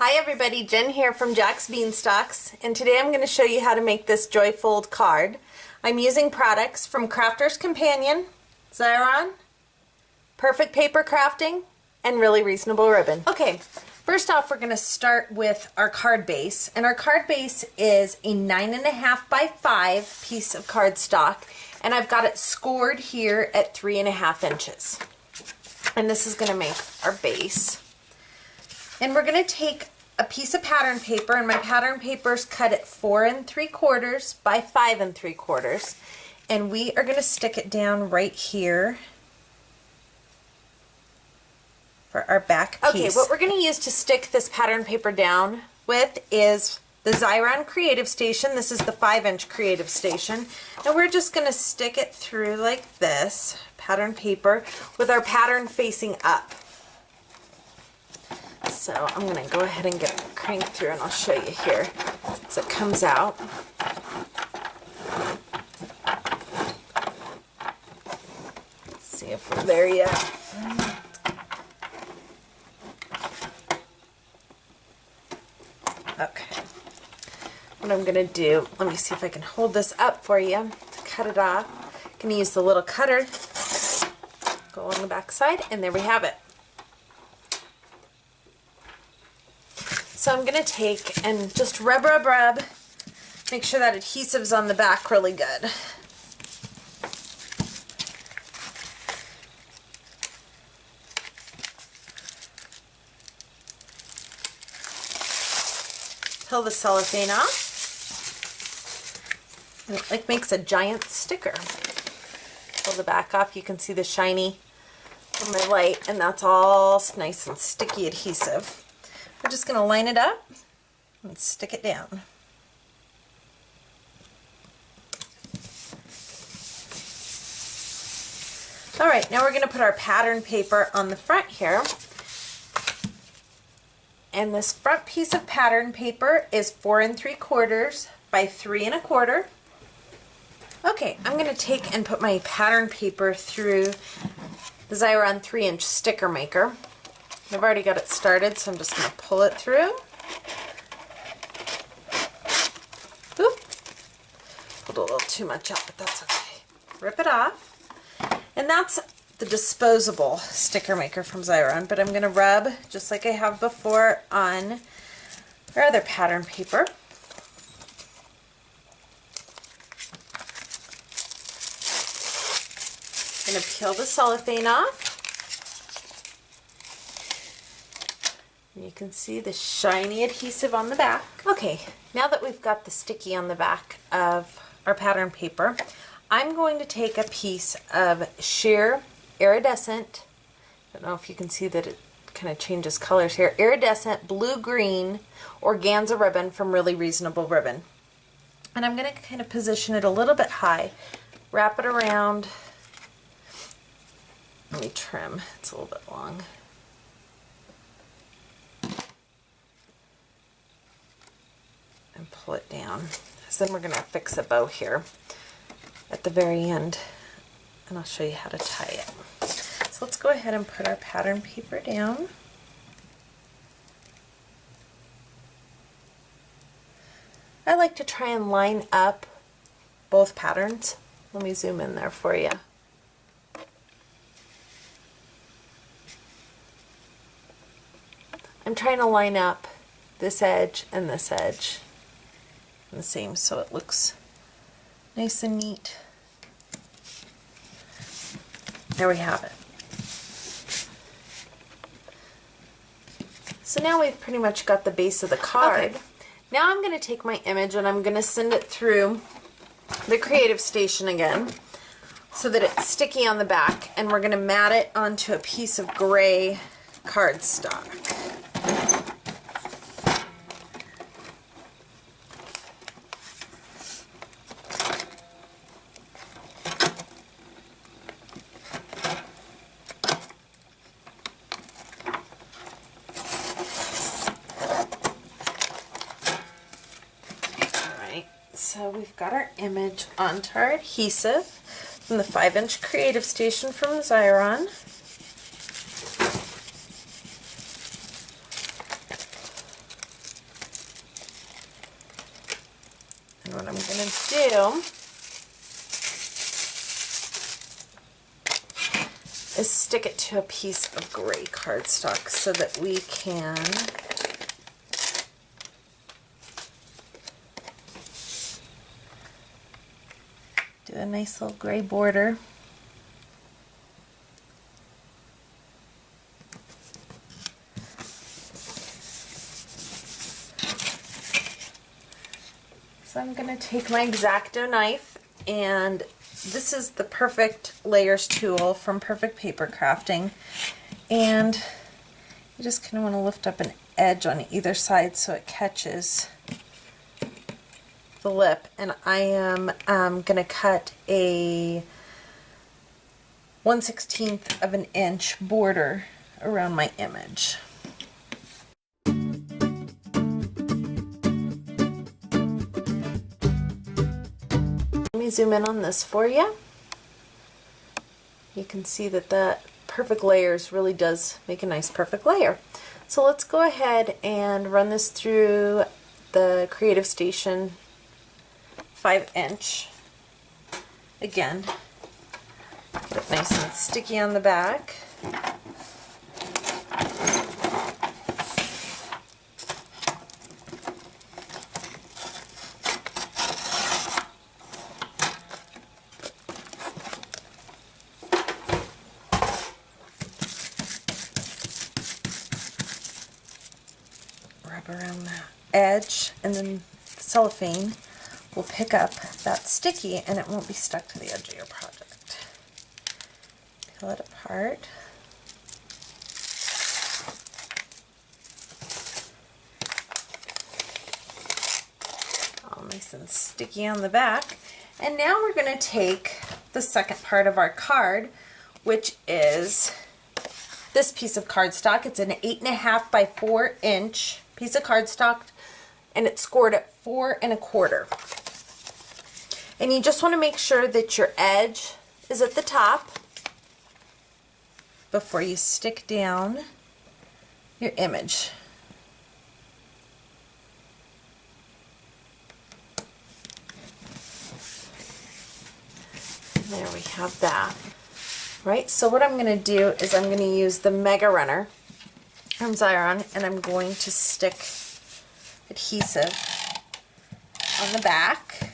Hi everybody, Jen here from Jack's Beanstalks, and today I'm going to show you how to make this Joy Fold card. I'm using products from Crafter's Companion, Xyron, Perfect Paper Crafting, and Really Reasonable Ribbon. Okay, first off we're going to start with our card base, and our card base is a 9.5 by 5 piece of cardstock, and I've got it scored here at 3.5 inches. And this is going to make our base. And we're going to take a piece of pattern paper, and my pattern paper is cut at 4 3/4 by 5 3/4, and we are going to stick it down right here for our back piece. Okay, what we're going to use to stick this pattern paper down with is the Xyron Creative Station. This is the 5-inch Creative Station, and we're just going to stick it through like this, pattern paper, with our pattern facing up. So I'm going to go ahead and get it cranked through, and I'll show you here as it comes out. Let's see if we're there yet. Okay. What I'm going to do, let me see if I can hold this up for you to cut it off. I'm going to use the little cutter, go on the back side, and there we have it. So I'm going to take and just rub, make sure that adhesive's on the back really good. Peel the cellophane off, and it like makes a giant sticker. Pull the back off, you can see the shiny from my light, and that's all nice and sticky adhesive. We're just going to line it up and stick it down. Alright, now we're going to put our pattern paper on the front here. And this front piece of pattern paper is 4 3/4 by 3 1/4. Okay, I'm going to take and put my pattern paper through the Xyron 3-inch sticker maker. I've already got it started, so I'm just going to pull it through. Oop. Pulled a little too much out, but that's okay. Rip it off. And that's the disposable sticker maker from Xyron, but I'm going to rub, just like I have before, on our other pattern paper. I'm going to peel the cellophane off. You can see the shiny adhesive on the back. Okay, now that we've got the sticky on the back of our pattern paper, I'm going to take a piece of sheer iridescent, I don't know if you can see that it kind of changes colors here, iridescent blue-green organza ribbon from Really Reasonable Ribbon. And I'm going to kind of position it a little bit high, wrap it around. Let me trim, it's a little bit long. And pull it down. So then we're going to fix a bow here at the very end, and I'll show you how to tie it. So let's go ahead and put our pattern paper down. I like to try and line up both patterns. Let me zoom in there for you. I'm trying to line up this edge and this edge the same, so it looks nice and neat. There we have it. So now we've pretty much got the base of the card. Okay. Now I'm going to take my image and I'm going to send it through the Creative Station again so that it's sticky on the back, and we're going to mat it onto a piece of gray cardstock. So we've got our image onto our adhesive from the 5-inch Creative Station from Xyron. do is stick it to a piece of gray cardstock so that we can do a nice little gray border. So I'm going to take my X-Acto knife, and this is the Perfect Layers tool from Perfect Paper Crafting, and you just kind of want to lift up an edge on either side so it catches the lip. And I am going to cut a 1/16 of an inch border around my image. Let me zoom in on this for you. You can see that the Perfect Layers really does make a nice perfect layer. So let's go ahead and run this through the Creative Station 5-inch. Again, get it nice and sticky on the back. Wrap around the edge, and then the cellophane will pick up that sticky and it won't be stuck to the edge of your project. Peel it apart. All nice and sticky on the back. And now we're going to take the second part of our card, which is this piece of cardstock. It's an 8.5 by 4 inch piece of cardstock, and it's scored at 4 1/4. And you just want to make sure that your edge is at the top before you stick down your image. There we have that. Right, so what I'm going to do is I'm going to use the Mega Runner from Xyron, and I'm going to stick adhesive on the back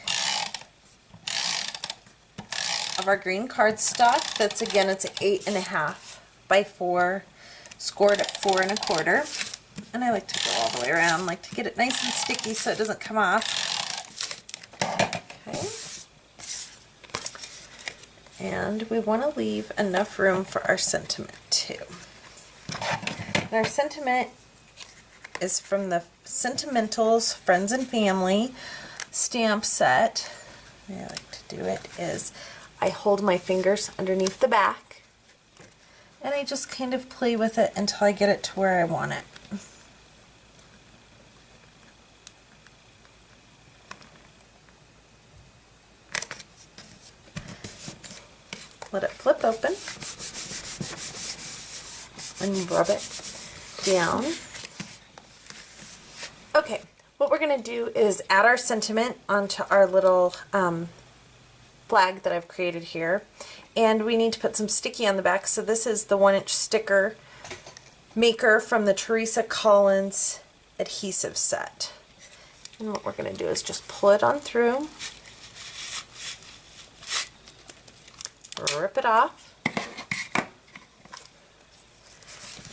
of our green cardstock. That's, again, it's 8.5 by 4, scored at 4 1/4. And I like to go all the way around, like to get it nice and sticky so it doesn't come off. Okay. And we want to leave enough room for our sentiment too. And our sentiment is from the Sentimentals Friends and Family stamp set. The way I like to do it is I hold my fingers underneath the back and I just kind of play with it until I get it to where I want it. Let it flip open and rub it down. Okay, what we're going to do is add our sentiment onto our little flag that I've created here, and we need to put some sticky on the back. So this is the 1-inch sticker maker from the Teresa Collins adhesive set. And what we're going to do is just pull it on through, rip it off,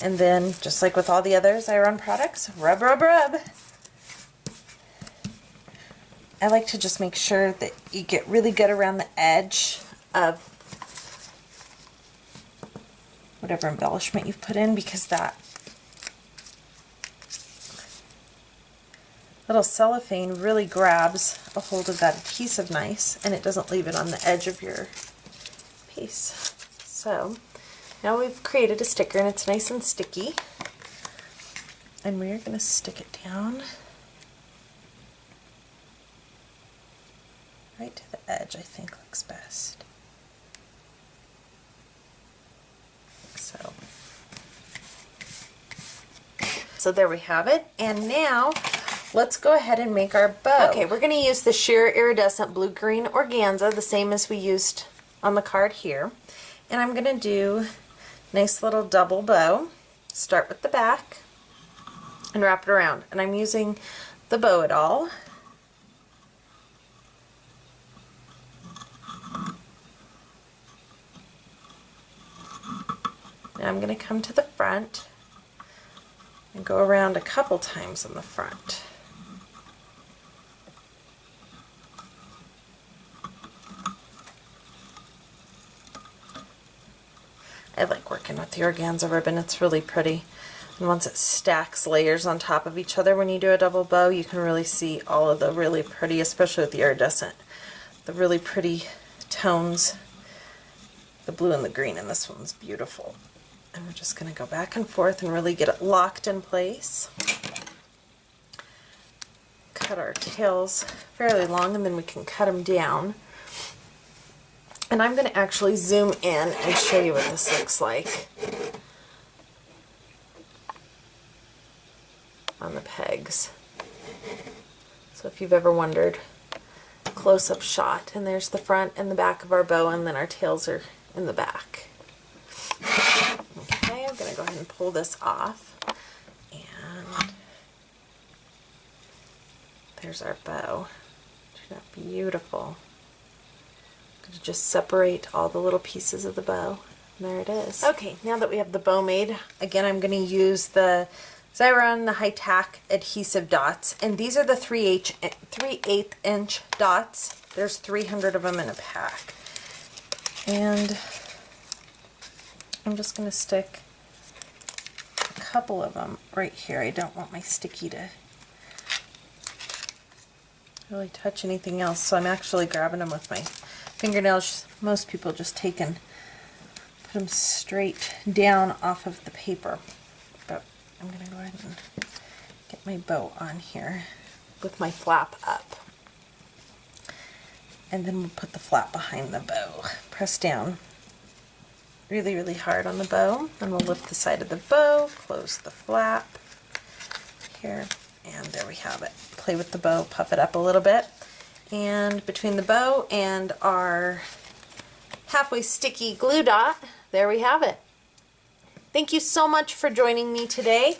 and then just like with all the other Xyron products, rub, rub, rub. I like to just make sure that you get really good around the edge of whatever embellishment you've put in, because that little cellophane really grabs a hold of that adhesive nice, and it doesn't leave it on the edge of your piece. So now we've created a sticker and it's nice and sticky, and we're going to stick it down right to the edge. I think looks best. So there we have it, and now let's go ahead and make our bow. Okay, we're going to use the sheer iridescent blue-green organza, the same as we used on the card here. And I'm going to do a nice little double bow. Start with the back and wrap it around. And I'm using the Bow It All. Now I'm going to come to the front and go around a couple times on the front. I like working with the organza ribbon, it's really pretty. And once it stacks layers on top of each other when you do a double bow, you can really see all of the really pretty, especially with the iridescent, the really pretty tones, the blue and the green, and this one's beautiful. And we're just going to go back and forth and really get it locked in place. Cut our tails fairly long, and then we can cut them down. And I'm going to actually zoom in and show you what this looks like on the pegs. So if you've ever wondered, close-up shot, and there's the front and the back of our bow, and then our tails are in the back. Okay, I'm going to go ahead and pull this off, and there's our bow. Turned out beautiful. I'm going to just separate all the little pieces of the bow, and there it is. Okay, now that we have the bow made, again I'm going to use the Xyron, the high tack adhesive dots, and these are the 3/8 inch dots. There's 300 of them in a pack. And I'm just going to stick a couple of them right here. I don't want my sticky to really touch anything else, so I'm actually grabbing them with my fingernails. Most people just take and put them straight down off of the paper. But I'm going to go ahead and get my bow on here with my flap up. And then we'll put the flap behind the bow. Press down really, really hard on the bow, and we'll lift the side of the bow, close the flap here, and there we have it. Play with the bow, puff it up a little bit, and between the bow and our halfway sticky glue dot, there we have it. Thank you so much for joining me today,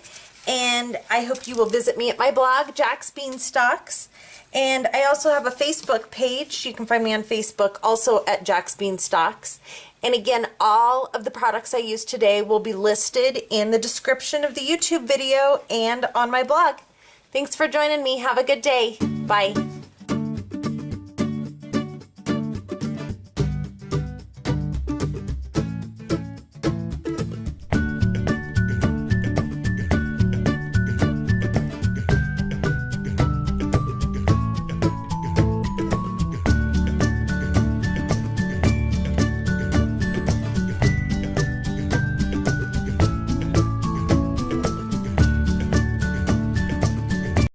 and I hope you will visit me at my blog, Jack's Beanstalks. And I also have a Facebook page. You can find me on Facebook, also at Jack's Beanstalks. And again, all of the products I used today will be listed in the description of the YouTube video and on my blog. Thanks for joining me. Have a good day. Bye.